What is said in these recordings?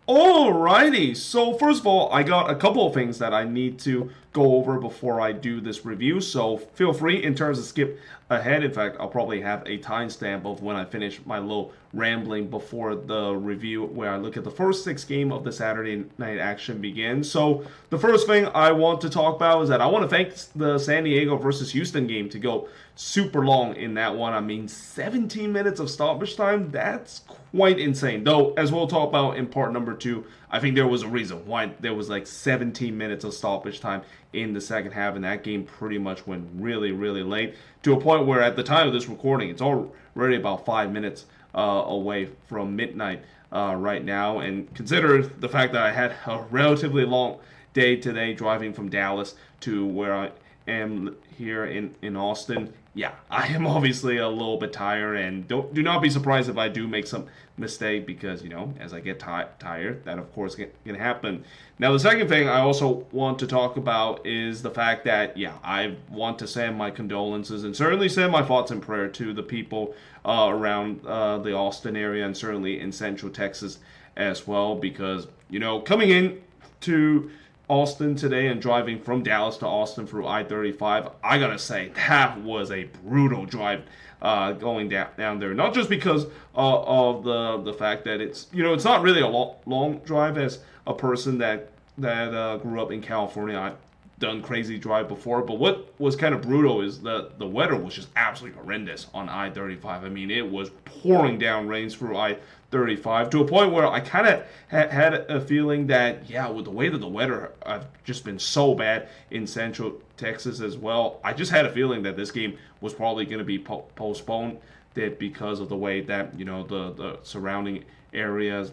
Alrighty, so first of all, I got a couple of things that I need to go over before I do this review, so feel free in terms of skip ahead. In fact, I'll probably have a timestamp of when I finish my little rambling before the review where I look at the first six games of the Saturday night action begins. So the first thing I want to talk about is that I want to thank the San Diego versus Houston game to go super long in that one. I mean, 17 minutes of stoppage time, that's quite insane. Though, as we'll talk about in part number two, I think there was a reason why there was like 17 minutes of stoppage time in the second half, and that game pretty much went really, really late to a point where at the time of this recording, it's already about 5 minutes away from midnight right now. And consider the fact that I had a relatively long day today driving from Dallas to where I am here in Austin. Yeah, I am obviously a little bit tired, and do not be surprised if I do make some mistake because, as I get tired, that of course can happen. Now, the second thing I also want to talk about is the fact that, yeah, I want to send my condolences and certainly send my thoughts and prayer to the people around the Austin area and certainly in Central Texas as well because, coming in to Austin today and driving from Dallas to Austin through I-35, I gotta say that was a brutal drive going down there. Not just because of the fact that it's not really a long drive as a person that grew up in California. I've done crazy drive before, but what was kind of brutal is the weather was just absolutely horrendous on I-35. I mean, it was pouring down rains through I-35 to a point where I kind of had a feeling that, yeah, with the way that the weather have just been so bad in Central Texas as well, I just had a feeling that this game was probably going to be postponed because of the way that, the surrounding areas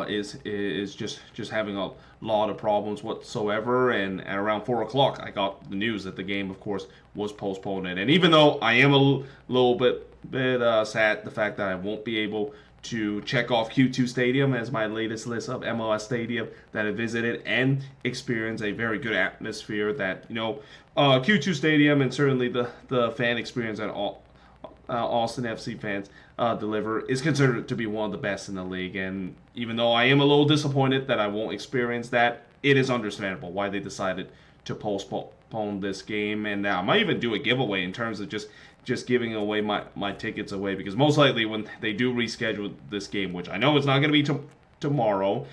is just having a lot of problems whatsoever. And at around 4 o'clock, I got the news that the game, of course, was postponed. And even though I am a little bit sad the fact that I won't be able to check off Q2 Stadium as my latest list of MLS stadium that I visited and experience a very good atmosphere that Q2 Stadium and certainly the fan experience at all Austin FC fans deliver is considered to be one of the best in the league. And even though I am a little disappointed that I won't experience that, it is understandable why they decided to postpone this game. And I might even do a giveaway in terms of just giving away my tickets away because most likely when they do reschedule this game, which I know it's not going to be tomorrow,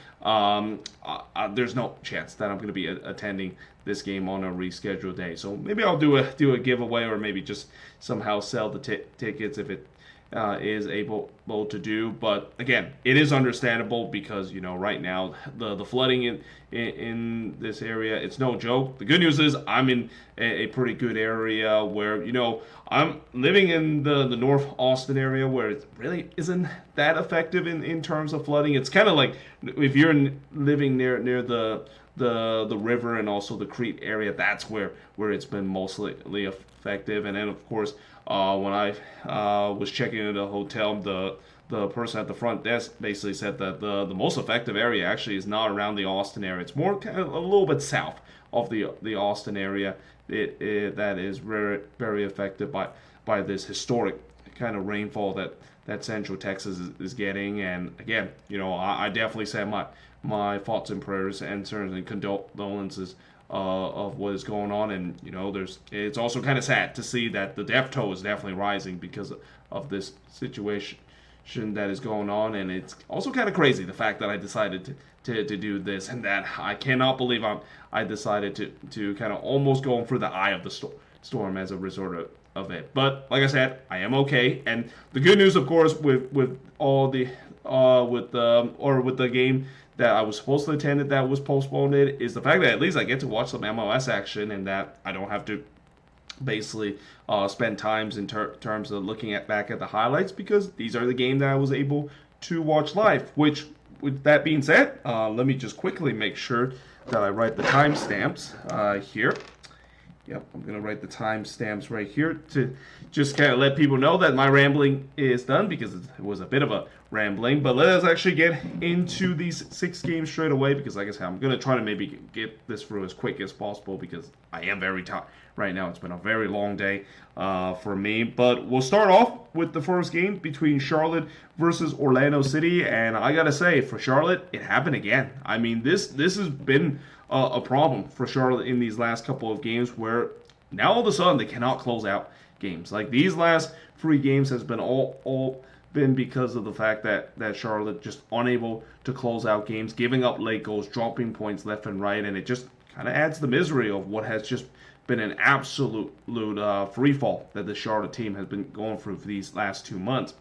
there's no chance that I'm going to be attending this game on a rescheduled day. So maybe I'll do a giveaway or maybe just somehow sell the tickets if it is able to do. But again, it is understandable because right now the flooding in this area, it's no joke. The good news is I'm in a pretty good area where I'm living in the North Austin area where it really isn't that effective in terms of flooding. It's kind of like if you're living near the river and also the creek area, that's where it's been mostly effective. And then of course when I was checking into the hotel, the person at the front desk basically said that the most effective area actually is not around the Austin area. It's more kind of a little bit south of the Austin area. That is very, very affected by this historic kind of rainfall that Central Texas is getting. And again, I definitely send my thoughts and prayers and certainly condolences of what is going on. And it's also kind of sad to see that the death toll is definitely rising because of this situation that is going on. And it's also kind of crazy the fact that I decided to do this and that. I cannot believe I decided to kind of almost go through the eye of the storm as a result of it. But like I said, I am okay. And the good news, of course, with all the with the game that I was supposed to attend that was postponed is the fact that at least I get to watch some MLS action and that I don't have to basically spend times in terms of looking back at the highlights because these are the game that I was able to watch live. Which, with that being said, let me just quickly make sure that I write the timestamps here. Yep, I'm going to write the timestamps right here to just kind of let people know that my rambling is done because it was a bit of a rambling. But let us actually get into these 6 games straight away because, like I said, I'm going to try to maybe get this through as quick as possible because I am very tired right now. It's been a very long day for me. But we'll start off with the first game between Charlotte versus Orlando City. And I got to say, for Charlotte, it happened again. I mean, this has been a problem for Charlotte in these last couple of games where now all of a sudden they cannot close out games. Like these last 3 games has been all been because of the fact that Charlotte just unable to close out games, giving up late goals, dropping points left and right, and it just kind of adds the misery of what has just been an absolute free fall that the Charlotte team has been going through for these last 2 months.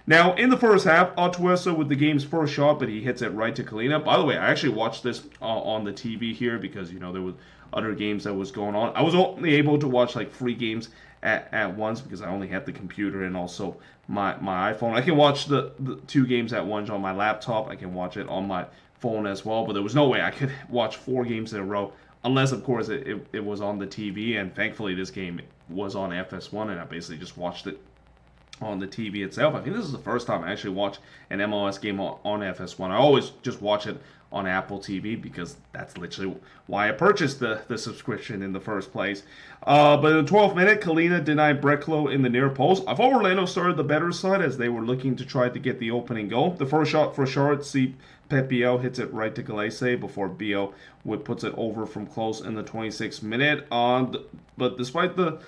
Now, in the first half, Otuesa with the game's first shot, but he hits it right to Kalina. By the way, I actually watched this on the TV here because, there was other games that was going on. I was only able to watch like 3 games at once because I only had the computer and also my iPhone. I can watch the 2 games at once on my laptop. I can watch it on my phone as well, but there was no way I could watch 4 games in a row unless, of course, it was on the TV, and thankfully this game was on FS1, and I basically just watched it on the TV itself. I think this is the first time I actually watched an MLS game on FS1. I always just watch it on Apple TV because that's literally why I purchased the subscription in the first place. But in the 12th minute, Kalina denied Breklo in the near post. I thought Orlando started the better side as they were looking to try to get the opening goal. The first shot for Charlotte, see Pep Biel hits it right to Galese before Biel puts it over from close in the 26th minute. But despite the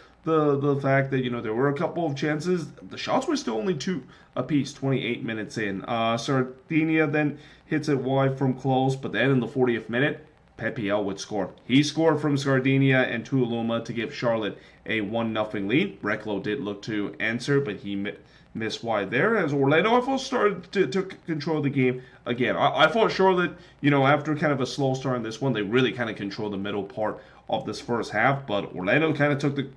fact that there were a couple of chances, the shots were still only 2 apiece 28 minutes in. Sardinia then hits it wide from close, but then in the 40th minute, Pep Biel would score. He scored from Sardinia and Tuiluma to give Charlotte a 1-0 lead. Breklo did look to answer, but he missed wide there as Orlando, I thought, started to control the game again. I thought Charlotte, after kind of a slow start in this one, they really kind of controlled the middle part of this first half, but Orlando kind of took the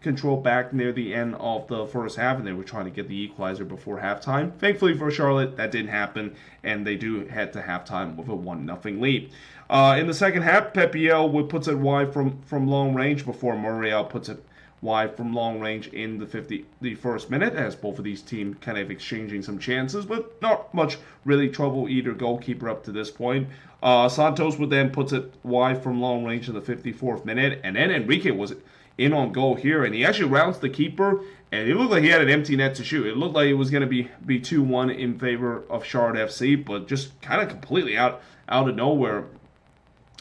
control back near the end of the first half, and they were trying to get the equalizer before halftime. Thankfully for Charlotte, that didn't happen, and they do head to halftime with a 1-0 lead. In the second half, Pep Biel puts it wide from long range before Montreal puts it wide from long range in the 51st minute, as both of these teams kind of exchanging some chances, but not much really trouble either goalkeeper up to this point. Santos would then puts it wide from long range in the 54th minute, and then Enrique was in on goal here, and he actually rounds the keeper, and it looked like he had an empty net to shoot. It looked like it was going to be 2-1 in favor of Charlotte FC, but just kind of completely out of nowhere,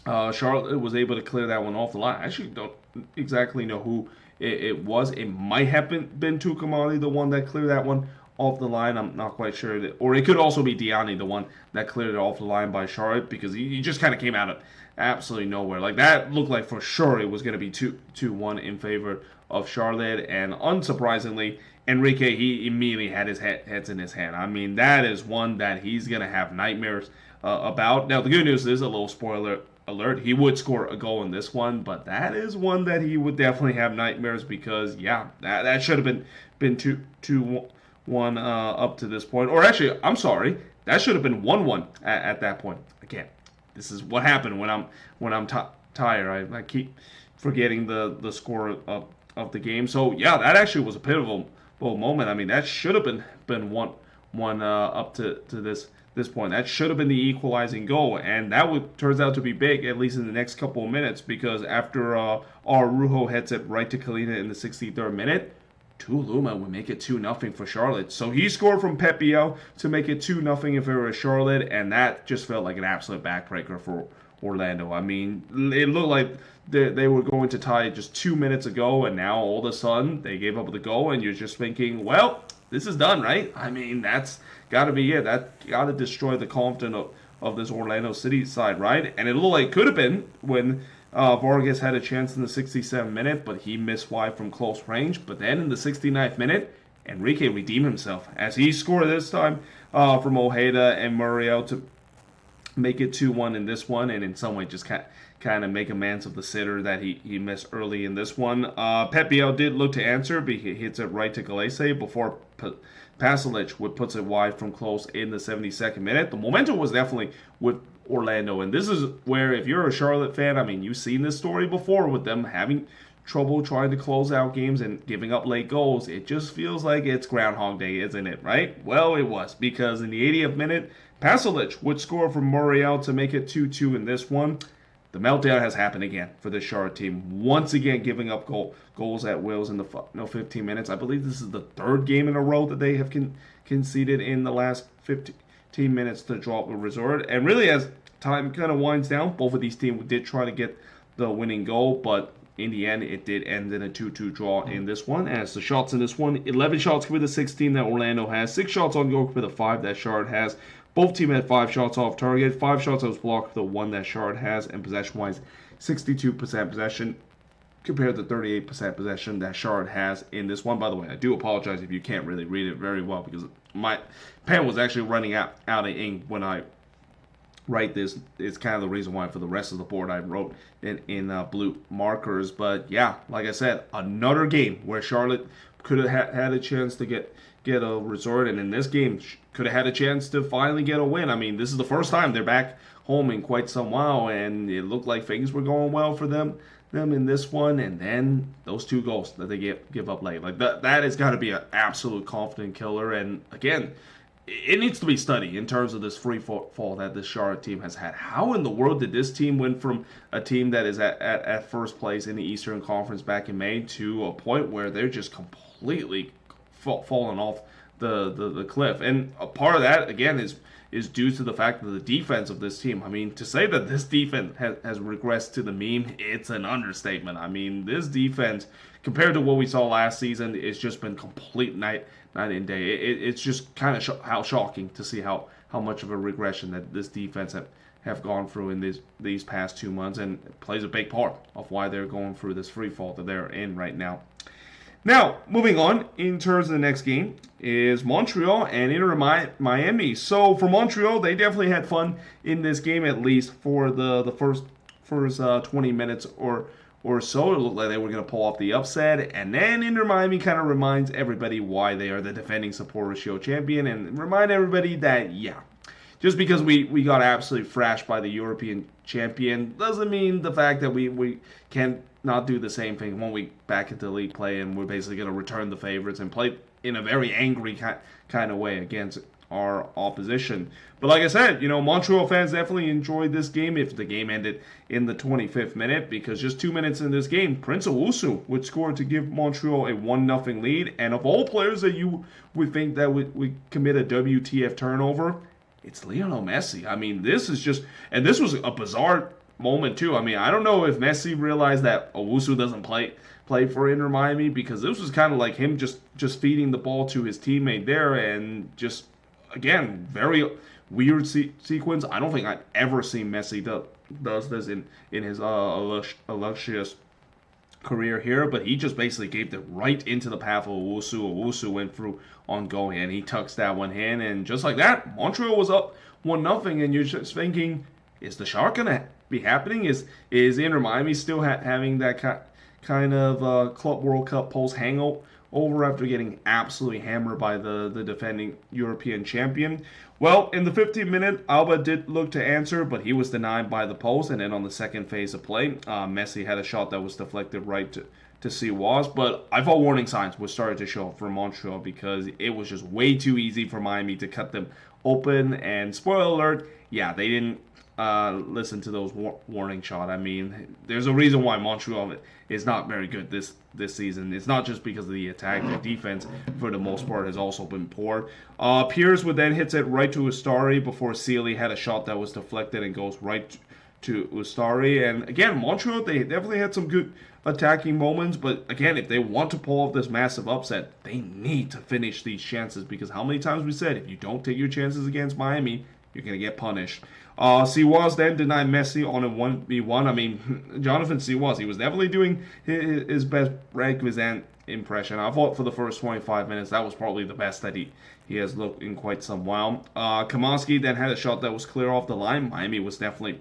Charlotte was able to clear that one off the line. I actually don't exactly know who it was. It might have been Tukamali, the one that cleared that one off the line. I'm not quite sure. Or it could also be Diani, the one that cleared it off the line by Charlotte, because he just kind of came out of absolutely nowhere. Like, that looked like for sure it was going to be 2-1 in favor of Charlotte. And unsurprisingly, Enrique, he immediately had his heads in his hand. I mean, that is one that he's going to have nightmares about. Now, the good news is, a little spoiler alert, he would score a goal in this one, but that is one that he would definitely have nightmares because, yeah, that should have been 2-1 up to this point. Or actually, I'm sorry, that should have been 1-1 at that point. Again, this is what happened when I'm tired. I keep forgetting the score of the game. So yeah, that actually was a pivotal moment. I mean, that should have been one up to this point. That should have been the equalizing goal, and that turns out to be big, at least in the next couple of minutes, because after Araujo heads it right to Kalina in the 63rd minute, Tuiluma would make it 2-0 for Charlotte. So he scored from Pep Biel to make it 2-0 in favor of Charlotte, and that just felt like an absolute backbreaker for Orlando. I mean, it looked like they were going to tie just 2 minutes ago, and now all of a sudden they gave up the goal, and you're just thinking, well, this is done, right? I mean, that's got to be it. That got to destroy the confidence of this Orlando City side, right? And it looked like it could have been when Vargas had a chance in the 67th minute, but he missed wide from close range. But then in the 69th minute, Enrique redeemed himself as he scored this time from Ojeda and Muriel to make it 2-1 in this one, and in some way just kind of make amends of the sitter that he missed early in this one. Pep Biel did look to answer, but he hits it right to Galese before Pasalic puts it wide from close in the 72nd minute. The momentum was definitely with Orlando, and this is where, if you're a Charlotte fan, I mean, you've seen this story before with them having trouble trying to close out games and giving up late goals, it just feels like it's Groundhog Day, isn't it, right? Well, it was, because in the 80th minute, Pasalic would score for Montreal to make it 2-2 in this one. The meltdown has happened again for the Charlotte team, once again giving up goals at wills in the 15 minutes. I believe this is the third game in a row that they have conceded in the last 15 minutes to draw up a resort. And really, as time kind of winds down, both of these teams did try to get the winning goal, but in the end, it did end in a 2-2 draw in this one. As the shots in this one, 11 shots for the 16 that Orlando has, 6 shots on goal for the 5 that Charlotte has. Both teams had 5 shots off target, 5 shots that was blocked for the 1 that Charlotte has, and possession-wise, 62% possession compared to 38% possession that Charlotte has in this one. By the way, I do apologize if you can't really read it very well, because my pen was actually running out of ink when I write this. It's kind of the reason why for the rest of the board I wrote in blue markers. But yeah, like I said, another game where Charlotte could have had a chance to get a result, and in this game could have had a chance to finally get a win. I mean, this is the first time they're back home in quite some while, and it looked like things were going well for them in this one, and then those 2 goals that they give up late. Like that has got to be an absolute confident killer. And again, it needs to be studied in terms of this free fall that this Charlotte team has had. How in the world did this team win from a team that is at first place in the Eastern Conference back in May to a point where they're just completely falling off the cliff? And a part of that, again, is due to the fact that the defense of this team. I mean, to say that this defense has regressed to the mean, it's an understatement. I mean, this defense, compared to what we saw last season, it's just been complete night and day. It's just kind of how shocking to see how much of a regression that this defense have gone through in these past 2 months, and it plays a big part of why they're going through this free fall that they're in right now. Now, moving on, in terms of the next game, is Montreal and Inter Miami. So, for Montreal, they definitely had fun in this game, at least for the first 20 minutes or so. It looked like they were going to pull off the upset, and then Inter Miami kind of reminds everybody why they are the defending Sapporo Shield champion, and remind everybody that, yeah, just because we got absolutely thrashed by the European champion doesn't mean the fact that we can not do the same thing 1 week back into league play, and we're basically going to return the favorites and play in a very angry kind of way against our opposition. But like I said, Montreal fans definitely enjoyed this game if the game ended in the 25th minute, because just 2 minutes in this game, Prince Owusu would score to give Montreal a 1-0 lead. And of all players that you would think that would commit a WTF turnover, it's Lionel Messi. I mean, this was a bizarre moment too. I mean, I don't know if Messi realized that Owusu doesn't play for Inter Miami, because this was kind of like him just feeding the ball to his teammate there, and just, again, very weird sequence. I don't think I've ever seen Messi does this in his illustrious career here, but he just basically gave it right into the path of Owusu. Owusu went through on goal, and he tucks that one in, and just like that, Montreal was up 1-0, and you're just thinking, is the Shark gonna be happening? Is Inter Miami still having that kind of Club World Cup post hangover after getting absolutely hammered by the defending European champion? Well, in the 15th minute, Alba did look to answer, but he was denied by the post. And then on the second phase of play, Messi had a shot that was deflected right to Siwas. But I thought warning signs were starting to show for Montreal, because it was just way too easy for Miami to cut them open. And spoiler alert, yeah, they didn't listen to those warning shot. I mean, there's a reason why Montreal is not very good this season. It's not just because of the attack. Their defense, for the most part, has also been poor. Pierce would then hits it right to Ustari before Sealy had a shot that was deflected and goes right to Ustari. And again, Montreal, they definitely had some good attacking moments, but again, if they want to pull off this massive upset, they need to finish these chances, because how many times we said, if you don't take your chances against Miami, you're going to get punished. Siwas then denied Messi on a 1v1. I mean, Jonathan Siwas, he was definitely doing his best Rank impression. I thought for the first 25 minutes, that was probably the best that he has looked in quite some while. Kaminsky then had a shot that was clear off the line. Miami was definitely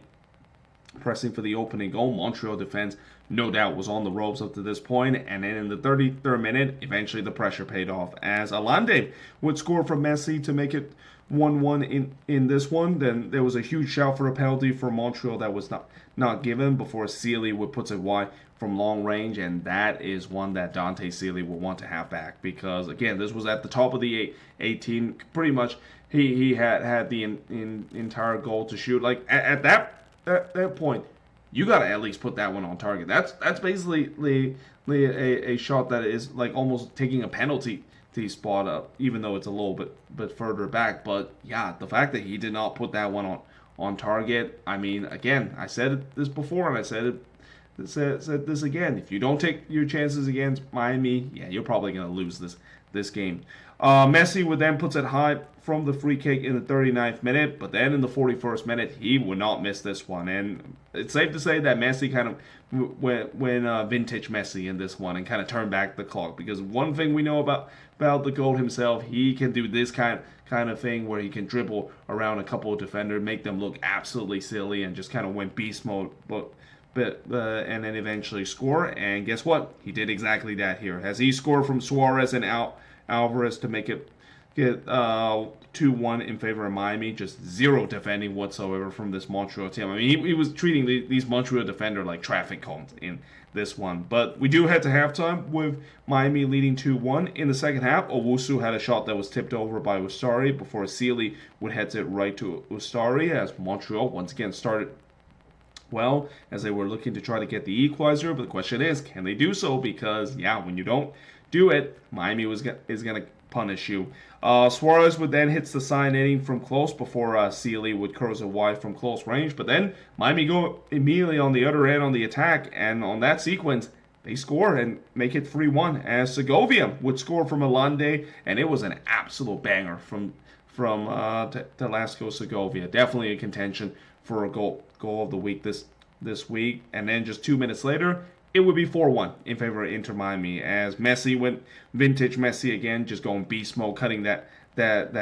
pressing for the opening goal. Montreal defense, no doubt, was on the ropes up to this point. And then in the 33rd minute, eventually the pressure paid off, as Alande would score from Messi to make it 1-1 in this one. Then there was a huge shout for a penalty for Montreal that was not given before Sealy would put it wide from long range, and that is one that Dante Sealy will want to have back because, again, this was at the top of the 18. Pretty much he had the entire goal to shoot. Like, at that point, you got to at least put that one on target. That's basically a shot that is like almost taking a penalty spot up, even though it's a little bit further back. But yeah, the fact that he did not put that one on target. I mean, again, I said this before, and I said this again. If you don't take your chances against Miami, yeah, you're probably gonna lose this game. Messi would then puts it high from the free kick in the 39th minute, but then in the 41st minute, he would not miss this one. And it's safe to say that Messi kind of went vintage Messi in this one and kind of turned back the clock. Because one thing we know about the GOAT himself, he can do this kind of thing where he can dribble around a couple of defenders, make them look absolutely silly, and just kind of went beast mode. And then eventually score. And guess what? He did exactly that here. As he scored from Suarez and Alvarez to make it get 2-1 in favor of Miami. Just zero defending whatsoever from this Montreal team. I mean, he was treating these Montreal defenders like traffic cones in this one. But we do head to halftime with Miami leading 2-1. In the second half, Owusu had a shot that was tipped over by Ustari before Sealy would head it right to Ustari as Montreal once again started well, as they were looking to try to get the equalizer. But the question is, can they do so? Because, yeah, when you don't do it, Miami is going to punish you. Suarez would then hits the side netting from close before Sealy would curse it wide from close range. But then Miami go immediately on the other end on the attack, and on that sequence, they score and make it 3-1 as Segovia would score from Alande, and it was an absolute banger from Telasco Segovia. Definitely a contention for a goal of the week this week. And then just 2 minutes later, it would be 4-1 in favor of Inter Miami as Messi went vintage Messi again, just going beast mode, cutting that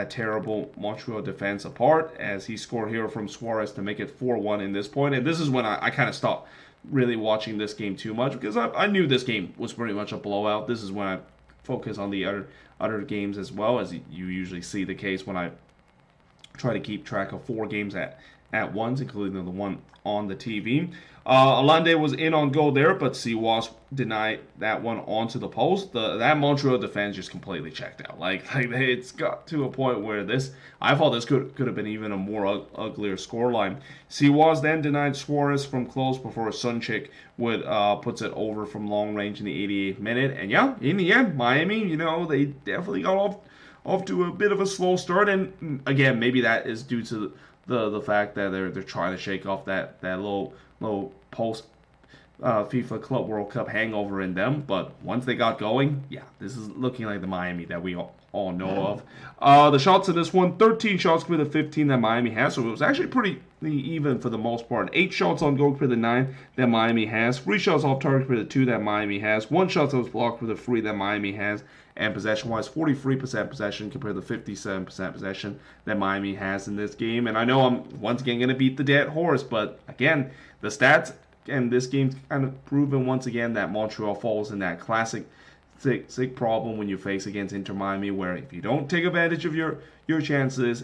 terrible Montreal defense apart as he scored here from Suarez to make it 4-1 in this point. And this is when I kind of stopped really watching this game too much because I knew this game was pretty much a blowout. This is when I focus on the other games as well, as you usually see the case when I try to keep track of 4 games at once, including the one on the TV. Alande was in on goal there, but Siwas denied that one onto the post. That Montreal defense just completely checked out. Like it's got to a point where I thought this could have been even a more uglier scoreline. Siwas then denied Suarez from close before Sunchik would puts it over from long range in the 88th minute. And yeah, in the end, Miami, they definitely got off to a bit of a slow start. And again, maybe that is due to the fact that they're trying to shake off that low post FIFA Club World Cup hangover in them. But once they got going, yeah, this is looking like the Miami that we all know of. The shots in this one, 13 shots compared to 15 that Miami has, so it was actually pretty even for the most part. 8 shots on goal compared to 9 that Miami has, 3 shots off target compared to 2 that Miami has, 1 shot that was blocked compared to 3 that Miami has. And possession-wise, 43% possession compared to 57% possession that Miami has in this game. And I know I'm once again going to beat the dead horse, but again, the stats and this game's kind of proven once again that Montreal falls in that classic sick problem when you face against Inter Miami, where if you don't take advantage of your chances,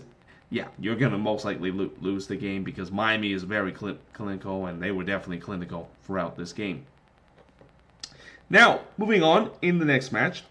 yeah, you're going to most likely lose the game because Miami is very clinical, and they were definitely clinical throughout this game. Now, moving on in the next match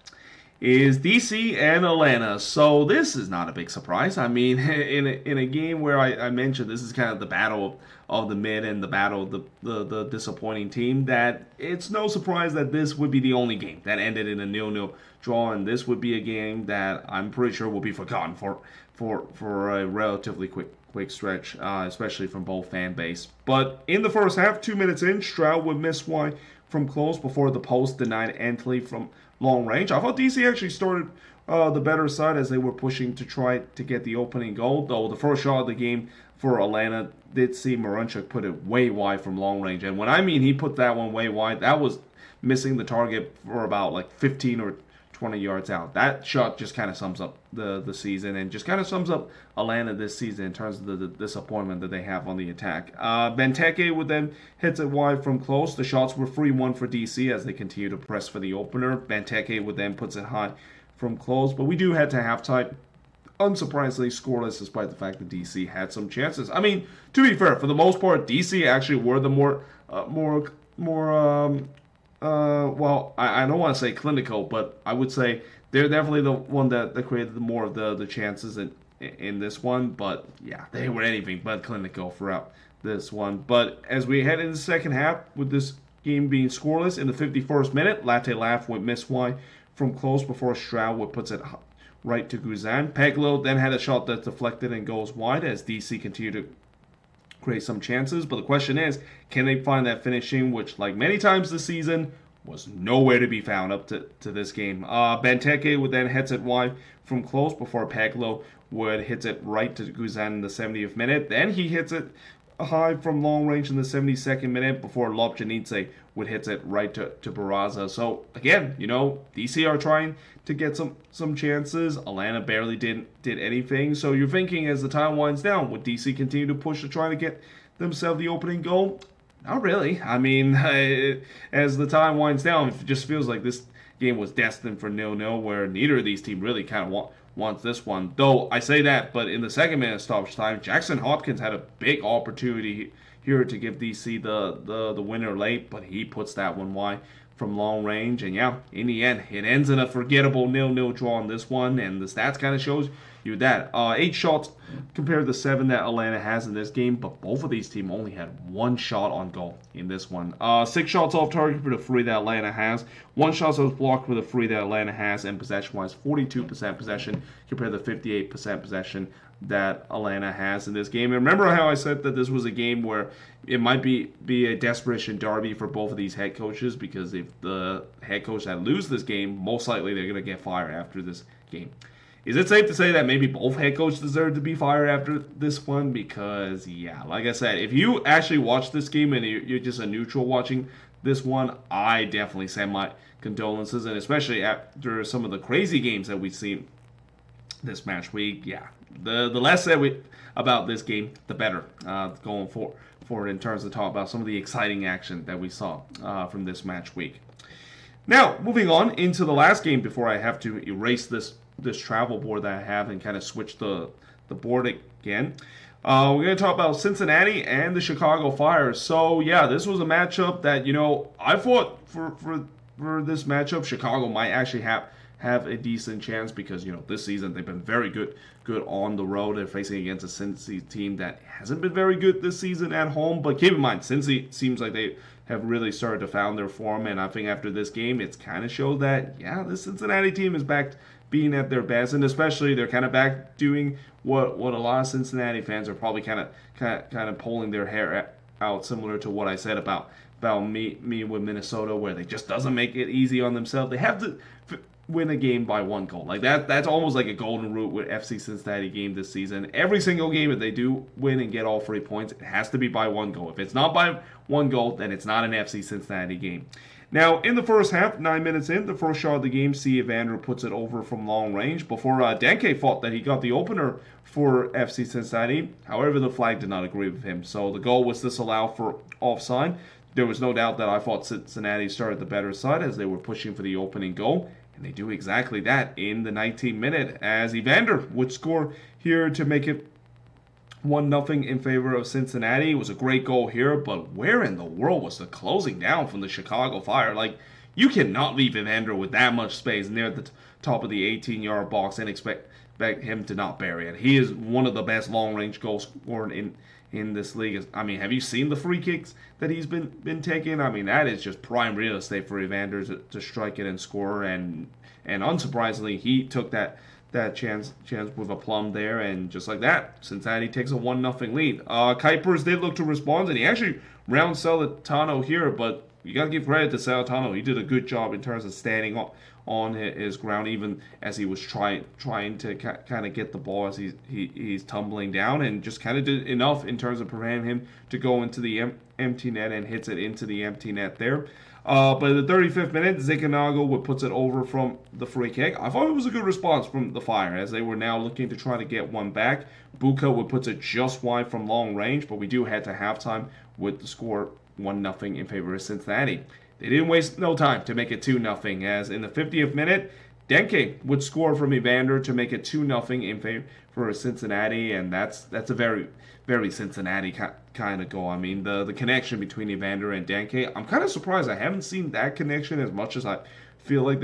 is DC and Atlanta. So this is not a big surprise. I mean, in a game where I mentioned this is kind of the battle of the mid and the battle of the disappointing team, that it's no surprise that this would be the only game that ended in a 0-0 draw, and this would be a game that I'm pretty sure will be forgotten for a relatively quick stretch, especially from both fan base. But in the first half, 2 minutes in, Stroud would miss wide from close before the post denied Antley from long range. I thought DC actually started the better side as they were pushing to try to get the opening goal, though the first shot of the game for Atlanta did see Marunchuk put it way wide from long range. And when I mean he put that one way wide, that was missing the target for about like 15 or 20 yards out. That shot just kind of sums up the season and just kind of sums up Atlanta this season in terms of the disappointment that they have on the attack. Benteke would then hit it wide from close. The shots were 3-1 for DC as they continue to press for the opener. Benteke would then puts it high from close. But we do head to halftime unsurprisingly scoreless despite the fact that DC had some chances. I mean, to be fair, for the most part, DC actually were the well, I don't want to say clinical, but I would say they're definitely the one that created more of the chances in this one. But yeah, they were anything but clinical throughout this one. But as we head into the second half, with this game being scoreless in the 51st minute, Latte Laugh would miss wide from close before Stroud would puts it right to Guzan. Peglo then had a shot that deflected and goes wide as DC continued to create some chances. But the question is, can they find that finishing, which, like many times this season, was nowhere to be found up to this game. Benteke would then hits it wide from close before Peglo would hits it right to Guzan in the 70th minute. Then he hits it high from long range in the 72nd minute before Lobjanidze would hit it right to Barraza. So again, DC are trying to get some chances. Atlanta barely did anything. So you're thinking, as the time winds down, would DC continue to push to try to get themselves the opening goal? Not really. I mean, as the time winds down, it just feels like this game was destined for 0-0, where neither of these teams really kind of wants this one. Though I say that, but in the second minute of stoppage time, Jackson Hopkins had a big opportunity here to give DC the winner late, but he puts that one wide from long range. And yeah, in the end, it ends in a forgettable 0-0 draw on this one, and the stats kind of shows you that. 8 shots compared to the 7 that Atlanta has in this game, but both of these teams only had 1 shot on goal in this one. 6 shots off target for the 3 that Atlanta has. 1 shot was blocked for the 3 that Atlanta has, and possession-wise, 42% possession compared to 58% possession that Atlanta has in this game. And remember how I said that this was a game where it might be a desperation derby for both of these head coaches, because if the head coach that lose this game, most likely they're going to get fired after this game. Is it safe to say that maybe both head coaches deserve to be fired after this one? Because, yeah, like I said, if you actually watch this game and you're just a neutral watching this one, I definitely send my condolences, and especially after some of the crazy games that we've seen this match week. Yeah, the less said about this game, the better going forward in terms of talk about some of the exciting action that we saw from this match week. Now, moving on into the last game before I have to erase this travel board that I have and kind of switch the board again. We're going to talk about Cincinnati and the Chicago Fire. So, yeah, this was a matchup that, I thought for this matchup, Chicago might actually have a decent chance because, this season they've been very good on the road. They're facing against a Cincy team that hasn't been very good this season at home. But keep in mind, Cincy seems like they have really started to found their form. And I think after this game, it's kind of showed that, yeah, this Cincinnati team is back being at their best, and especially they're kind of back doing what a lot of Cincinnati fans are probably kind of pulling their hair out, similar to what I said about me with Minnesota, where they just doesn't make it easy on themselves. They have to win a game by 1 goal. Like that's almost like a golden rule with FC Cincinnati game this season. Every single game that they do win and get all 3 points, it has to be by 1 goal. If it's not by 1 goal, then it's not an FC Cincinnati game. Now, in the first half, 9 minutes in, the first shot of the game, C. Evander puts it over from long range before Denke thought that he got the opener for FC Cincinnati. However, the flag did not agree with him, so the goal was disallowed for offside. There was no doubt that I thought Cincinnati started the better side as they were pushing for the opening goal, and they do exactly that in the 19th minute as Evander would score here to make it 1-0 in favor of Cincinnati. It was a great goal here, but where in the world was the closing down from the Chicago Fire? Like, you cannot leave Evander with that much space near the top of the 18-yard box and expect him to not bury it. He is one of the best long-range goal scorers in this league. I mean, have you seen the free kicks that he's been taking? I mean, that is just prime real estate for Evander to strike it and score, and unsurprisingly, he took that chance with a plum there, and just like that, Cincinnati takes a 1-0 lead. Kuipers did look to respond, and he actually round Celentano here, but you got to give credit to Celentano. He did a good job in terms of standing on his ground, even as he was trying to kind of get the ball as he's tumbling down, and just kind of did enough in terms of preventing him to go into the empty net and hits it into the empty net there. But in the 35th minute, Zinchenko puts it over from the free kick. I thought it was a good response from the Fire as they were now looking to try to get one back. Buka puts it just wide from long range, but we do head to halftime with the score 1-0 in favor of Cincinnati. They didn't waste no time to make it 2-0 as in the 50th minute, Denke would score from Evander to make it 2-0 in favor for Cincinnati, and that's a very, very Cincinnati kind of goal. I mean, the connection between Evander and Denke, I'm kind of surprised I haven't seen that connection as much as I feel like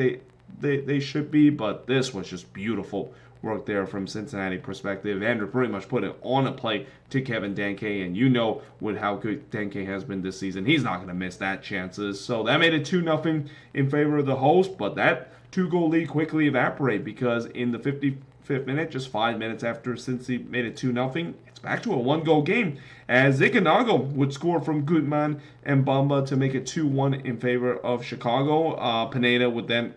they should be, but this was just beautiful work there from Cincinnati perspective. Evander pretty much put it on a play to Kevin Denke, and you know with how good Denke has been this season, he's not going to miss that chances. So that made it 2-0 in favor of the host, but that 2-goal lead quickly evaporated because in the 55th minute, just 5 minutes after Cincy made it 2-0, it's back to a 1-goal game as Ikenago would score from Gutman and Bamba to make it 2-1 in favor of Chicago. Pineda would then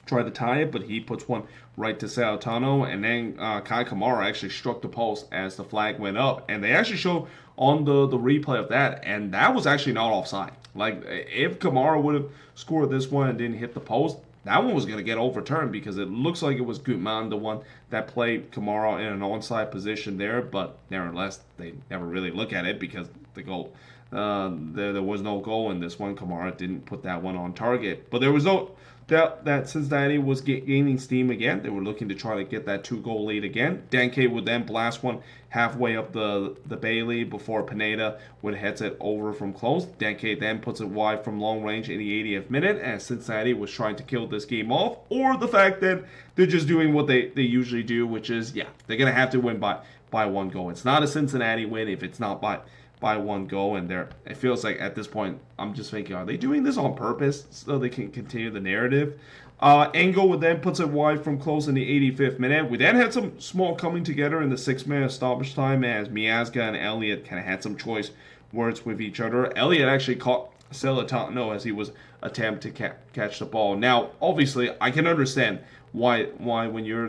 try to tie it, but he puts one right to Saotano, and then Kai Kamara actually struck the post as the flag went up, and they actually show on the replay of that, and that was actually not offside. Like, if Kamara would have scored this one and didn't hit the post, that one was going to get overturned because it looks like it was Gutman, the one that played Kamara in an onside position there, but nevertheless, they never really look at it because the goal, there was no goal in this one. Kamara didn't put that one on target, but there was no doubt that Cincinnati was gaining steam again. They were looking to try to get that 2-goal lead again. Denke would then blast one halfway up the Bailey before Pineda would head it over from close. Denke then puts it wide from long range in the 80th minute as Cincinnati was trying to kill this game off, or the fact that they're just doing what they usually do, which is, yeah, they're going to have to win by 1 goal. It's not a Cincinnati win if it's not by 1 goal, and it feels like at this point I'm just thinking, are they doing this on purpose so they can continue the narrative? Engel would then puts it wide from close in the 85th minute. We then had some small coming together in the 6-minute stoppage time as Miazga and Elliott kind of had some choice words with each other. Elliott actually caught Celentano as he was attempting to catch the ball. Now, obviously, I can understand why when you're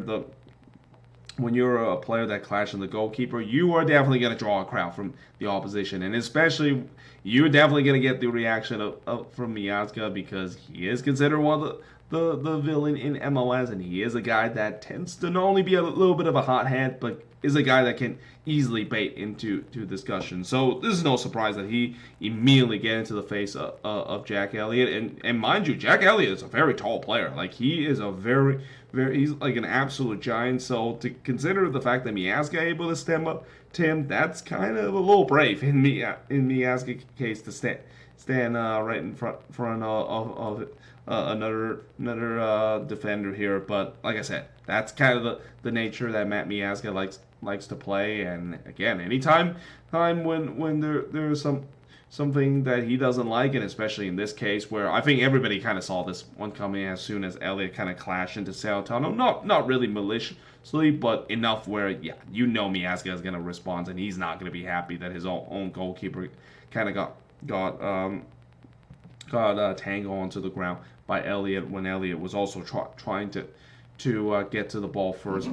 a player that clashes the goalkeeper, you are definitely going to draw a crowd from the opposition. And especially, you're definitely going to get the reaction from Miazga because he is considered one of the villain in MLS, and he is a guy that tends to not only be a little bit of a hothead, but is a guy that can easily bait into discussion. So this is no surprise that he immediately get into the face of Jack Elliott. And mind you, Jack Elliott is a very tall player. Like, he is a very, he's like an absolute giant. So to consider the fact that Miazga able to stem up to him, that's kind of a little brave in Miazga's case to stand right in front of another defender here. But like I said, that's kind of the nature that Matt Miazga likes to play. And again, anytime when there's something that he doesn't like, and especially in this case where I think everybody kind of saw this one coming as soon as Elliott kind of clashed into Celentano, not really maliciously, but enough where, yeah, you know Miazga is going to respond, and he's not going to be happy that his own goalkeeper kind of got tangled onto the ground by Elliott when Elliott was also trying to get to the ball first,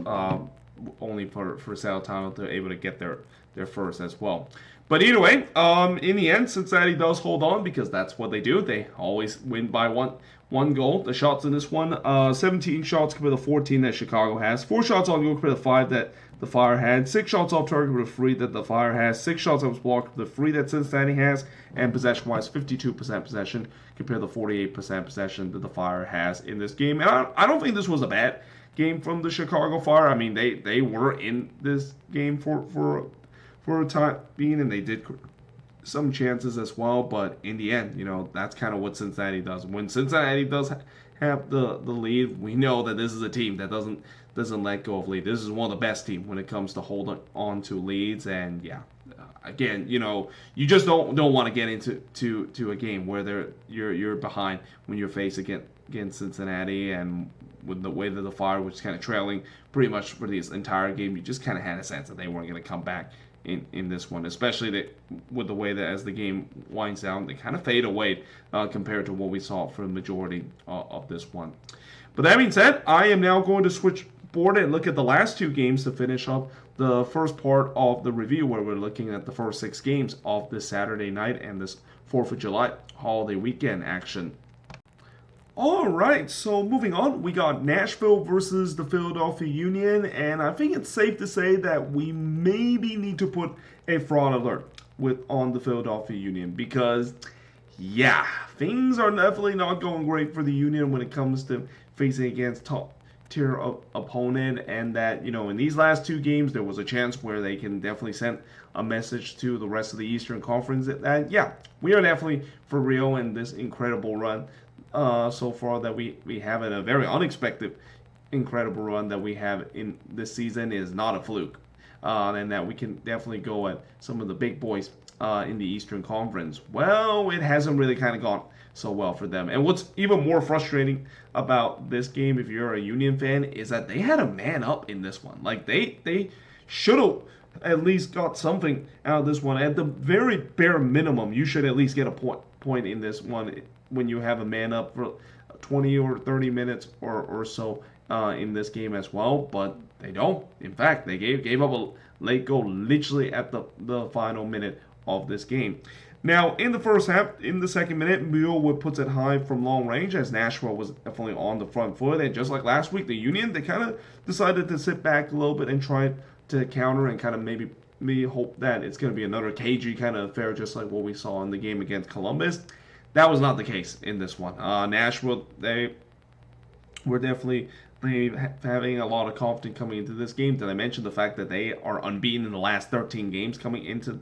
only for Celentano to be able to get there first as well. But either way, in the end, Cincinnati does hold on because that's what they do. They always win by one goal. The shots in this one, 17 shots compared to 14 that Chicago has. 4 shots on goal compared to 5 that the Fire had. 6 shots off target compared to 3 that the Fire has. 6 shots off block compared to 3 that Cincinnati has. And possession-wise, 52% possession compared to 48% possession that the Fire has in this game. And I don't think this was a bad game from the Chicago Fire. I mean, they were in this game for a time being, and they did some chances as well, but in the end, that's kind of what Cincinnati does. When Cincinnati does have the lead, we know that this is a team that doesn't let go of lead. This is one of the best teams when it comes to holding on to leads, and yeah, again, you just don't want to get into a game where you're behind when you're facing against Cincinnati, and with the way that the Fire was kind of trailing pretty much for this entire game, you just kind of had a sense that they weren't going to come back in this one, especially with the way that as the game winds down, they kind of fade away compared to what we saw for the majority of this one. But that being said, I am now going to switch board and look at the last 2 games to finish up the first part of the review, where we're looking at the first 6 games of this Saturday night and this 4th of July holiday weekend action. Alright, so moving on, we got Nashville versus the Philadelphia Union, and I think it's safe to say that we maybe need to put a fraud alert on the Philadelphia Union because, yeah, things are definitely not going great for the Union when it comes to facing against top tier opponent, and that in these last two games there was a chance where they can definitely send a message to the rest of the Eastern Conference that yeah, we are definitely for real, in this incredible run so far that we have, in a very unexpected incredible run that we have in this season, is not a fluke, and that we can definitely go at some of the big boys in the Eastern Conference. Well, it hasn't really kind of gone so well for them. And what's even more frustrating about this game, if you're a Union fan, is that they had a man up in this one. Like, they should have at least got something out of this one. At the very bare minimum, you should at least get a point in this one when you have a man up for 20 or 30 minutes or so in this game as well. But they don't. In fact, they gave up a late goal literally at the final minute of this game. Now, in the first half, in the second minute, Mule puts it high from long range, as Nashville was definitely on the front foot. And just like last week, the Union, they kind of decided to sit back a little bit and try to counter and kind of maybe hope that it's going to be another cagey kind of affair, just like what we saw in the game against Columbus. That was not the case in this one. Nashville, they were definitely having a lot of confidence coming into this game. Did I mention the fact that they are unbeaten in the last 13 games coming into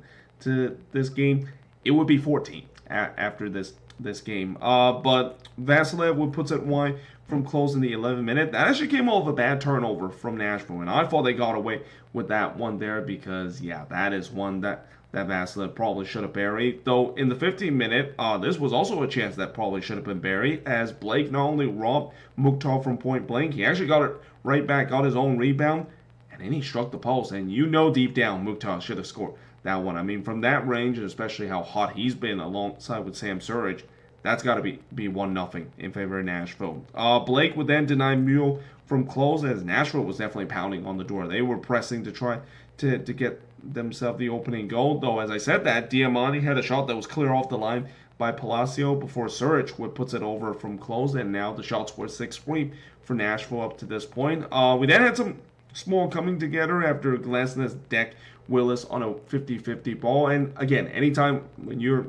this game? It would be 14 after this game. But Vasilev puts it wide from close in the 11th minute. That actually came off a bad turnover from Nashville, and I thought they got away with that one there because, yeah, that is one that Vasilev probably should have buried. Though in the 15th minute, this was also a chance that probably should have been buried, as Blake not only robbed Mukhtar from point blank, he actually got it right back, got his own rebound, and then he struck the post. And deep down, Mukhtar should have scored that one. I mean, from that range, and especially how hot he's been alongside with Sam Surridge, that's got to be 1-0 in favor of Nashville. Blake would then deny Mule from close, as Nashville was definitely pounding on the door. They were pressing to try to get themselves the opening goal. Though, as I said that, Diamante had a shot that was clear off the line by Palacio before Surridge puts it over from close, and now the shots were 6-3 for Nashville up to this point. We then had some small coming together after Glasnes decked Willis on a 50-50 ball. And again, anytime when you're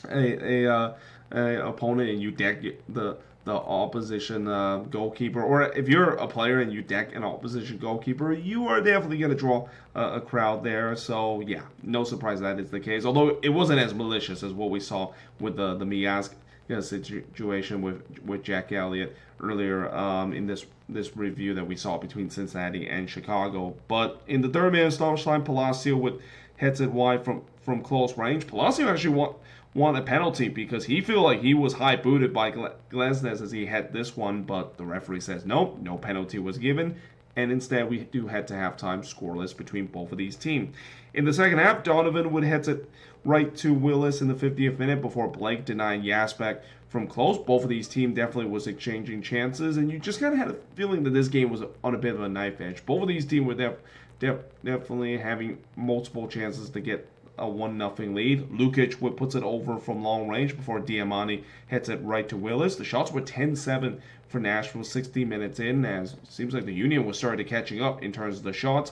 a opponent and you deck the opposition goalkeeper, or if you're a player and you deck an opposition goalkeeper, you are definitely going to draw a crowd there. So yeah, no surprise that is the case. Although it wasn't as malicious as what we saw with the Miazga situation with Jack Elliott earlier in this review that we saw between Cincinnati and Chicago. But in the third minute stoppage time, Palacio heads it wide from close range. Palacio actually won a penalty because he feel like he was high booted by Glasnes as he had this one, but the referee says nope, no penalty was given, and instead we do head to halftime scoreless between both of these teams. In the second half, Donovan heads it right to Willis in the 50th minute before Blake denying Jaspak from close. Both of these teams definitely was exchanging chances, and you just kind of had a feeling that this game was on a bit of a knife edge. Both of these teams were definitely having multiple chances to get a 1-0 lead. Lukic puts it over from long range before Diamante hits it right to Willis. The shots were 10-7 for Nashville 60 minutes in, as it seems like the Union was starting to catching up in terms of the shots.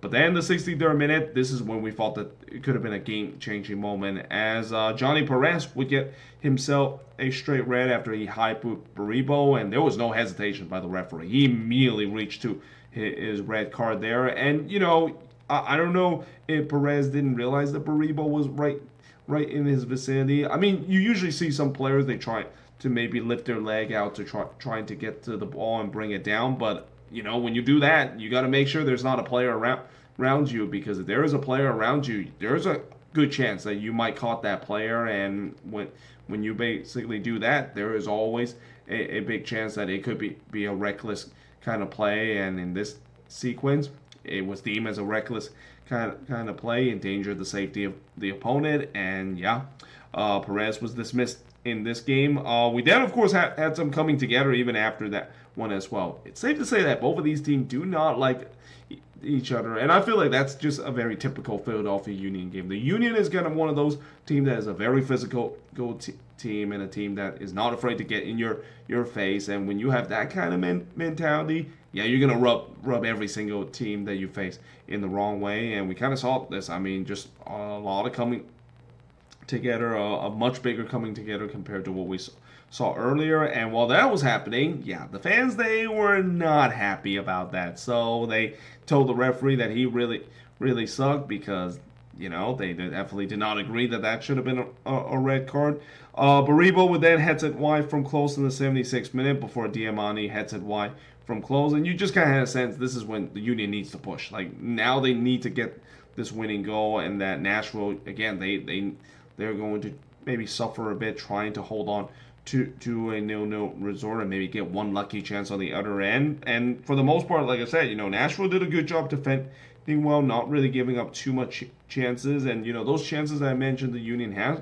But then the 63rd minute, this is when we thought that it could have been a game-changing moment, as Johnny Perez would get himself a straight red after he high-booped Baribo, and there was no hesitation by the referee. He immediately reached to his red card there, and I don't know if Perez didn't realize that Baribo was right in his vicinity. I mean, you usually see some players, they try to maybe lift their leg out to trying to get to the ball and bring it down, but when you do that, you got to make sure there's not a player around you, because if there is a player around you, there's a good chance that you might caught that player, and when you basically do that, there is always a big chance that it could be a reckless kind of play, and in this sequence, it was deemed as a reckless kind of play, endangered the safety of the opponent, and yeah, Perez was dismissed in this game. We then, of course, had some coming together even after that one as well. It's safe to say that both of these teams do not like each other, and I feel like that's just a very typical Philadelphia Union game. The Union is kind of one of those teams that is a very physical team, and a team that is not afraid to get in your face, and when you have that kind of mentality, yeah, you're going to rub every single team that you face in the wrong way, and we kind of saw this. I mean, just a lot of coming together, a much bigger coming together compared to what we saw earlier. And while that was happening, yeah, the fans, they were not happy about that. So they told the referee that he really sucked because, they definitely did not agree that that should have been a red card. Baribo would then heads it wide from close in the 76th minute before Diamani heads it wide from close. And you just kind of had a sense this is when the Union needs to push. Like, now they need to get this winning goal, and that Nashville, again, they're going to maybe suffer a bit trying to hold on to a 0-0 resort and maybe get one lucky chance on the other end. And for the most part, like I said, Nashville did a good job defending well, not really giving up too much chances. And, those chances I mentioned the Union has,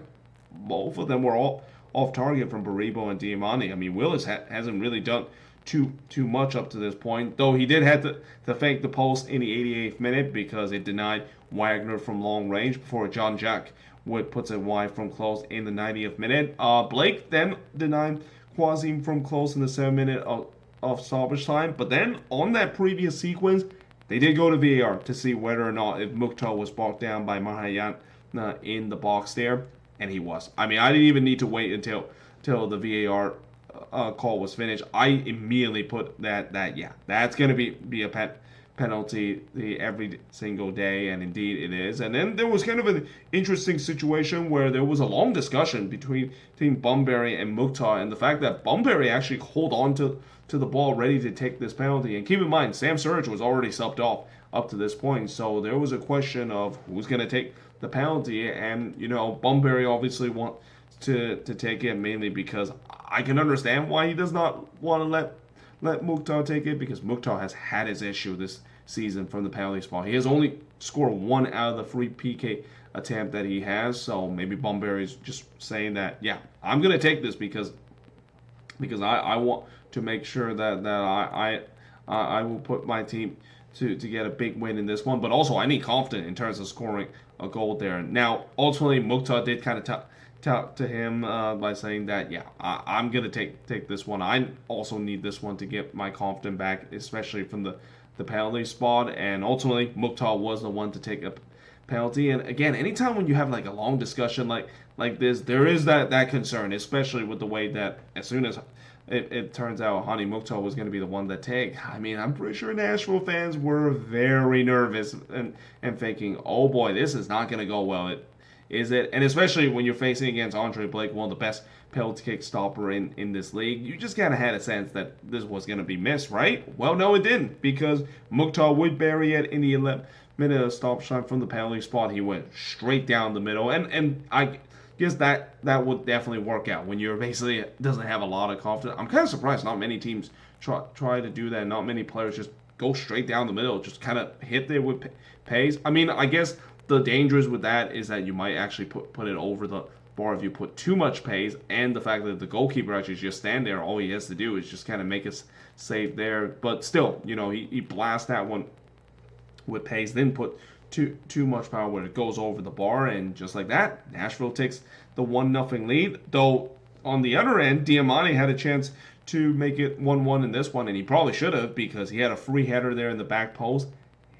both of them were all off target from Baribo and Diamani. I mean, Willis hasn't really done too much up to this point, though he did have to fake the post in the 88th minute because it denied Wagner from long range before John Jack Wood puts it wide from close in the 90th minute. Blake then denied Quasim from close in the 7th minute of stoppage time, but then on that previous sequence, they did go to VAR to see whether or not if Mukhtar was brought down by Mahayana in the box there, and he was. I mean, I didn't even need to wait until the VAR call was finished. I immediately put that that's going to be a penalty every single day, and indeed it is. And then there was kind of an interesting situation where there was a long discussion between Bunbury and Mukhtar, and the fact that Bunbury actually hold on to the ball ready to take this penalty. And keep in mind, Sam Surridge was already subbed off up to this point, so there was a question of who's going to take the penalty, and Bunbury obviously wants to take it, mainly because I can understand why he does not want to let Mukhtar take it, because Mukhtar has had his issue this season from the penalty spot. He has only scored one out of the free PK attempt that he has, so maybe Bunbury's just saying that, yeah, I'm going to take this because I want to make sure that I will put my team to get a big win in this one, but also I need confidence in terms of scoring a goal there. Now, ultimately, Mukhtar did kind of talk to him by saying that, yeah, I'm going to take this one. I also need this one to get my confidence back, especially from the penalty spot. And ultimately, Mukhtar was the one to take a penalty. And again, anytime when you have like a long discussion like this, there is that concern, especially with the way that as soon as it turns out Hani Mukhtar was going to be the one that take. I mean, I'm pretty sure Nashville fans were very nervous and thinking, oh boy, this is not going to go well. Is it? And especially when you're facing against Andre Blake, one of the best penalty kick stopper in this league, you just kind of had a sense that this was going to be missed, right? Well, no, it didn't, because Mukhtar would bury it in the 11th minute of stop shot from the penalty spot. He went straight down the middle, and I guess that would definitely work out when you're basically doesn't have a lot of confidence. I'm kind of surprised not many teams try to do that. Not many players just go straight down the middle, just kind of hit there with pace. I mean, I guess the dangers with that is that you might actually put it over the bar if you put too much pace, and the fact that the goalkeeper actually just stand there, all he has to do is just kind of make us safe there. But still, he blasts that one with pace, then put too much power where it goes over the bar, and just like that, Nashville takes the 1-0 lead. Though on the other end, Diamani had a chance to make it 1-1 in this one, and he probably should have, because he had a free header there in the back post,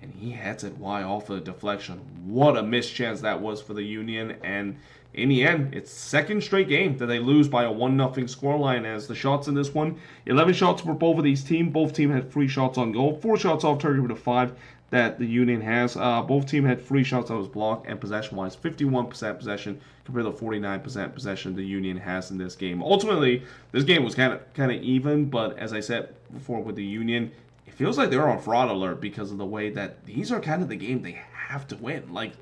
and he heads it wide off of the deflection. What a missed chance that was for the Union, and in the end, it's second straight game that they lose by a 1-0 scoreline, as the shots in this one, 11 shots for both of these teams. Both teams had 3 shots on goal, 4 shots off target with a 5 that the Union has. Both teams had 3 shots that was blocked, and possession-wise, 51% possession compared to 49% possession the Union has in this game. Ultimately, this game was kind of even, but as I said before with the Union, it feels like they're on fraud alert because of the way that these are kind of the game they have to win. Like,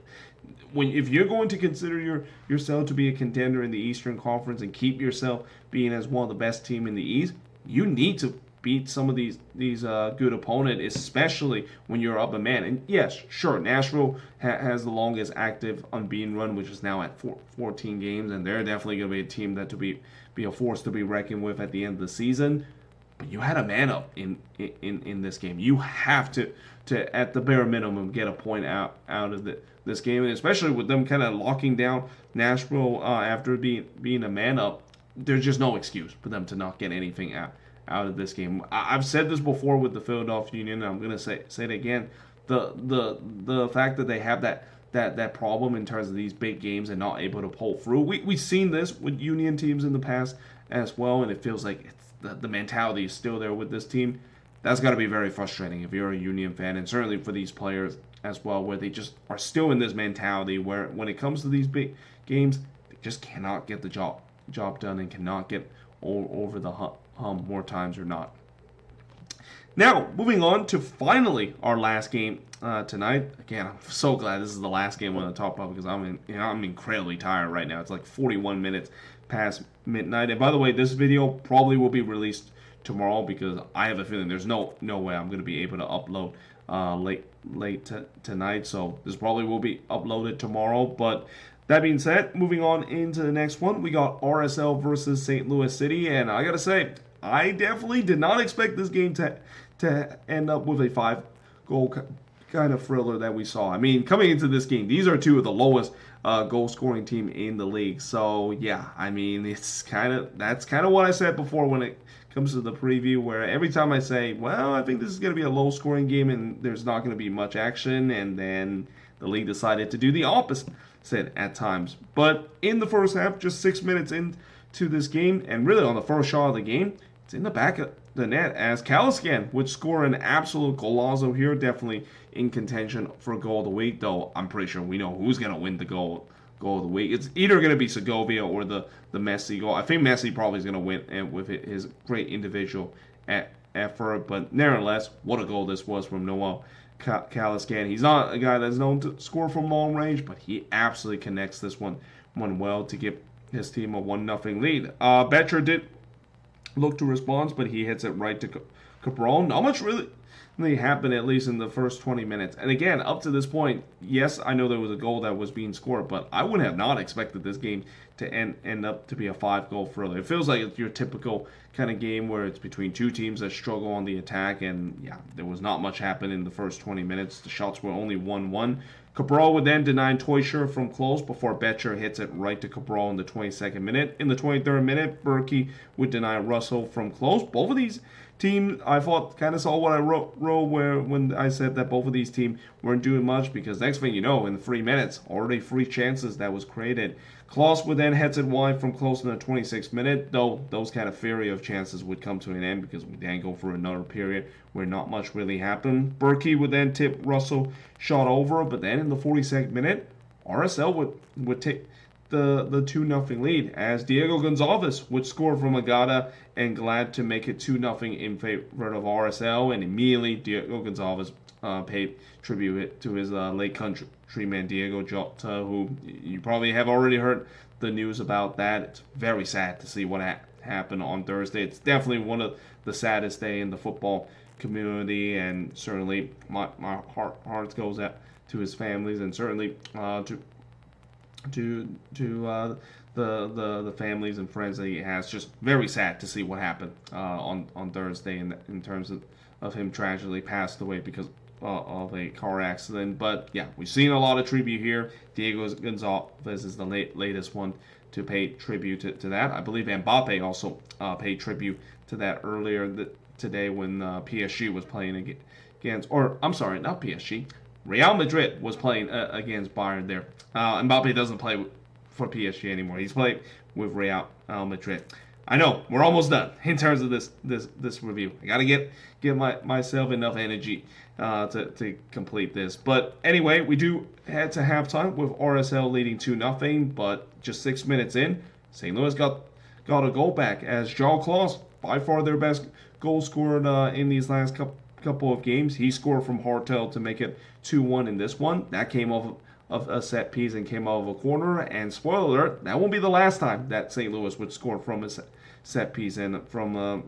if you're going to consider yourself to be a contender in the Eastern Conference and keep yourself being as one of the best team in the East, you need to beat some of these good opponent, especially when you're up a man. And yes, sure, Nashville has the longest active unbeaten run, which is now at 14 games, and they're definitely going to be a team that to be a force to be reckoned with at the end of the season. But you had a man up in this game. You have to at the bare minimum get a point out of this game, and especially with them kind of locking down Nashville after being a man up. There's just no excuse for them to not get anything out of this game. I've said this before with the Philadelphia Union, and I'm gonna say it again. The fact that they have that problem in terms of these big games and not able to pull through. We've seen this with Union teams in the past as well, and it feels like the mentality is still there with this team. That's got to be very frustrating if you're a Union fan, and certainly for these players as well, where they just are still in this mentality where when it comes to these big games, they just cannot get the job done and cannot get over the hump more times or not. Now, moving on to finally our last game tonight. Again, I'm so glad this is the last game on the top of because I'm incredibly tired right now. It's like 41 minutes past midnight. And by the way, this video probably will be released tomorrow because I have a feeling there's no way I'm going to be able to upload late tonight. So this probably will be uploaded tomorrow. But that being said, moving on into the next one, we got RSL versus St. Louis City, and I gotta say, I definitely did not expect this game to end up with a 5-goal kind of thriller that we saw. I mean, coming into this game, these are two of the lowest goal-scoring team in the league. So yeah, I mean, that's kind of what I said before when it comes to the preview, where every time I say, well, I think this is going to be a low-scoring game and there's not going to be much action, and then the league decided to do the opposite at times. But in the first half, just 6 minutes into this game, and really on the first shot of the game, it's in the back of the net as Kalaskan would score an absolute golazo here, definitely in contention for goal of the week, though I'm pretty sure we know who's going to win the goal of the week. It's either going to be Segovia or the Messi goal. I think Messi probably is going to win with his great individual effort, but nevertheless, what a goal this was from Noel Kalaskan. He's not a guy that's known to score from long range, but he absolutely connects this one well to give his team a 1-0 lead. Betcher did look to respond, but he hits it right to Cabral. Not much really happened, at least in the first 20 minutes. And again, up to this point, yes, I know there was a goal that was being scored, but I would have not expected this game to end up to be a 5-goal thriller. It feels like it's your typical kind of game where it's between two teams that struggle on the attack, and yeah, there was not much happen in the first 20 minutes. The shots were only 1-1. Cabral would then deny Teuscher from close before Betcher hits it right to Cabral in the 22nd minute. In the 23rd minute, Berkey would deny Russell from close. Both of these teams, I thought, kind of saw what I wrote when I said that both of these teams weren't doing much, because next thing you know, in the 3 minutes, already 3 chances that was created. Klaus would then heads it wide from close in the 26th minute, though those kind of fury of chances would come to an end because we then go for another period where not much really happened. Berkey would then tip Russell shot over, but then in the 42nd minute, RSL would take the 2-0 lead as Diego Gonzalez would score from Agata and Glad to make it 2-0 in favor of RSL, and immediately Diego Gonzalez paid tribute to his late countryman Diego Jota, who you probably have already heard the news about that. It's very sad to see what happened on Thursday. It's definitely one of the saddest days in the football community, and certainly my heart goes out to his families, and certainly to the families and friends that he has. Just very sad to see what happened on Thursday in terms of him tragically passed away because of a car accident. But yeah, we've seen a lot of tribute here. Diego Gonzalez is the latest one to pay tribute to that. I believe Mbappe also paid tribute to that earlier today when PSG was playing against, or I'm sorry, not PSG. Real Madrid was playing against Bayern there. Mbappe doesn't play for PSG anymore. He's played with Real Madrid. I know we're almost done in terms of this review. I gotta give myself enough energy to complete this. But anyway, we do head to halftime with RSL leading 2-0. But just 6 minutes in, St. Louis got a goal back as João Klaus, by far their best goal scored in these last couple of games. He scored from hardtail to make it 2-1 in this one. That came off of a set piece and came out of a corner. And spoiler alert, that won't be the last time that St. Louis would score from a set piece and from a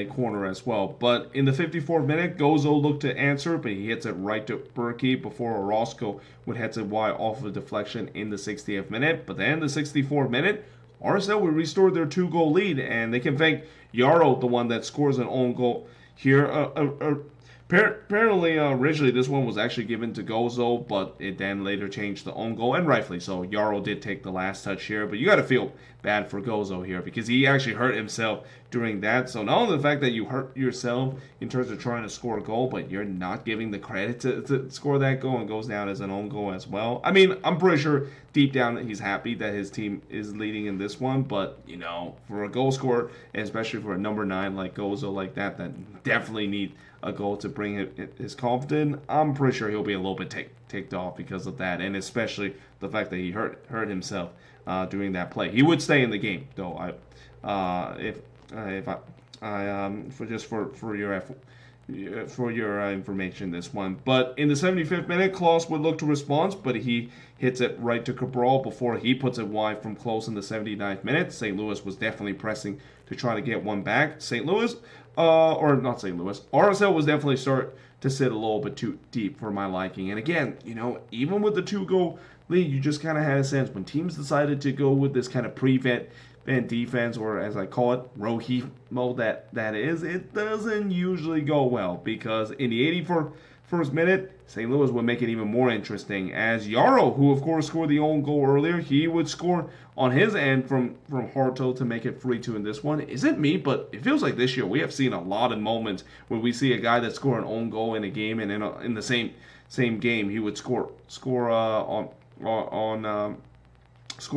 corner as well. But in the 54th minute, Gozo looked to answer, but he hits it right to Berkey before Orozco would head it wide off of a deflection in the 60th minute. But then in the 64th minute, RSL would restore their 2-goal lead, and they can thank Yarrow, the one that scores an own goal here. A Apparently, originally this one was actually given to Gozo, but it then later changed to own goal, and rightfully so. Yarrow did take the last touch here, but you got to feel bad for Gozo here because he actually hurt himself during that. So not only the fact that you hurt yourself in terms of trying to score a goal, but you're not giving the credit to score that goal and goes down as an own goal as well. I mean, I'm pretty sure deep down that he's happy that his team is leading in this one, but you know, for a goal scorer, and especially for a number 9 like Gozo like that definitely need a goal to bring his confidence. I'm pretty sure he'll be a little bit ticked off because of that, and especially the fact that he hurt himself during that play. He would stay in the game though. For your information, this one. But in the 75th minute, Klaus would look to respond, but he hits it right to Cabral before he puts it wide from close in the 79th minute. St. Louis was definitely pressing to try to get one back. St. Louis, or not St. Louis, RSL was definitely start to sit a little bit too deep for my liking. And again, you know, even with the 2-goal lead, you just kind of had a sense when teams decided to go with this kind of prevent defense, or as I call it, Rohi mode that is, it doesn't usually go well because in the 81st minute, St. Louis would make it even more interesting as Yarrow, who of course scored the own goal earlier, he would score on his end from Harto to make it 3-2 in this one. Isn't me, but it feels like this year we have seen a lot of moments where we see a guy that scored an own goal in a game, and in the same game he would score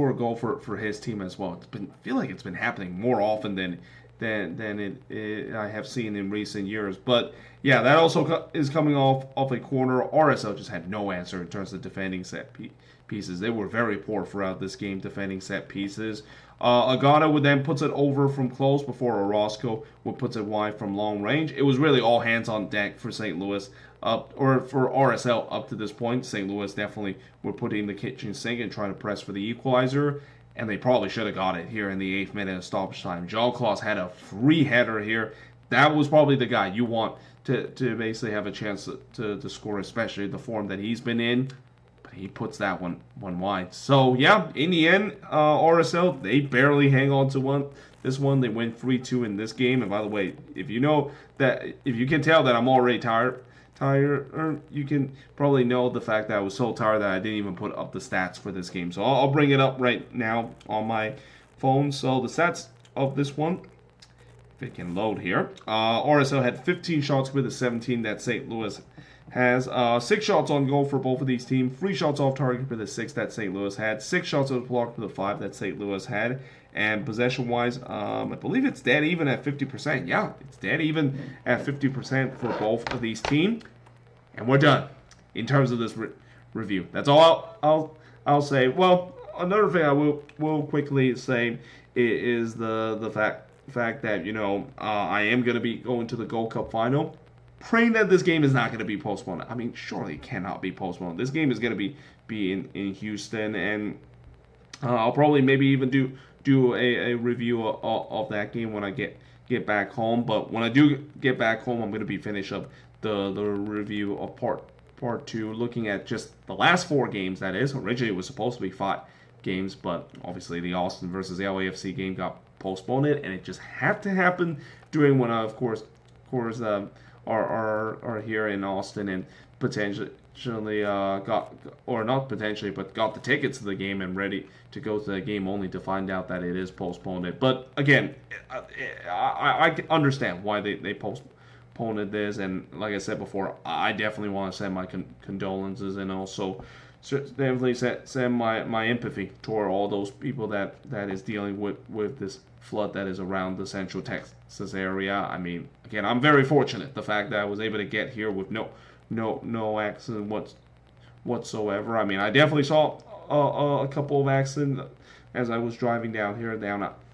a goal for his team as well. I feel like it's been happening more often than I have seen in recent years. But yeah, that also is coming off a corner. RSL just had no answer in terms of defending set pieces. They were very poor throughout this game defending set pieces. Agata would then puts it over from close before Orozco would puts it wide from long range. It was really all hands on deck for St. Louis, or for RSL up to this point. St. Louis definitely were putting the kitchen sink and trying to press for the equalizer, and they probably should have got it here in the 8th minute of stoppage time. John Klaus had a free header here. That was probably the guy you want to basically have a chance to score, especially the form that he's been in. He puts that one wide. So yeah, in the end, RSL, they barely hang on to this one. They win 3-2 in this game. And by the way, if you can tell that I'm already tired, or you can probably know the fact that I was so tired that I didn't even put up the stats for this game. So I'll bring it up right now on my phone. So the stats of this one, if it can load here. RSL had 15 shots with the 17 that St. Louis has. 6 shots on goal for both of these teams. 3 shots off target for the 6 that St. Louis had. 6 shots on the block for the 5 that St. Louis had. And possession-wise, I believe it's dead even at 50%. Yeah, it's dead even at 50% for both of these teams. And we're done in terms of this review. That's all I'll say. Well, another thing I will quickly say is the fact that, you know, I am going to be going to the Gold Cup final. Praying that this game is not going to be postponed. I mean, surely it cannot be postponed. This game is going to be in Houston, and I'll probably maybe even do a review of that game when I get back home. But when I do get back home, I'm going to be finish up the review of part 2, looking at just the last 4 games. That is, originally it was supposed to be 5 games, but obviously the Austin versus LAFC game got postponed, and it just had to happen during when of course are here in Austin and potentially got, or not potentially, but got the tickets to the game and ready to go to the game, only to find out that it is postponed. But again, I understand why they postponed this, and like I said before, I definitely want to send my condolences, and also definitely send my empathy toward all those people that is dealing with this flood that is around the Central Texas area. I mean, again, I'm very fortunate the fact that I was able to get here with no accident whatsoever. I mean, I definitely saw a couple of accidents as I was driving down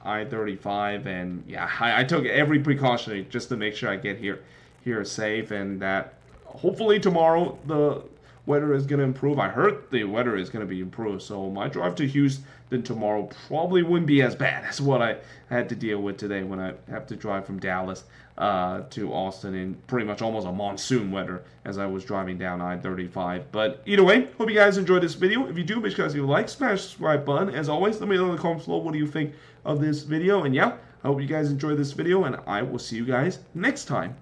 I-35, and yeah, I took every precaution just to make sure I get here safe, and that hopefully tomorrow the weather is going to improve. I heard the weather is going to be improved, so my drive to Houston tomorrow probably wouldn't be as bad as what I had to deal with today when I have to drive from Dallas to Austin in pretty much almost a monsoon weather as I was driving down I-35. But either way, hope you guys enjoyed this video. If you do, make sure you like, smash the subscribe button. As always, let me know in the comments below what do you think of this video. And yeah, I hope you guys enjoyed this video, and I will see you guys next time.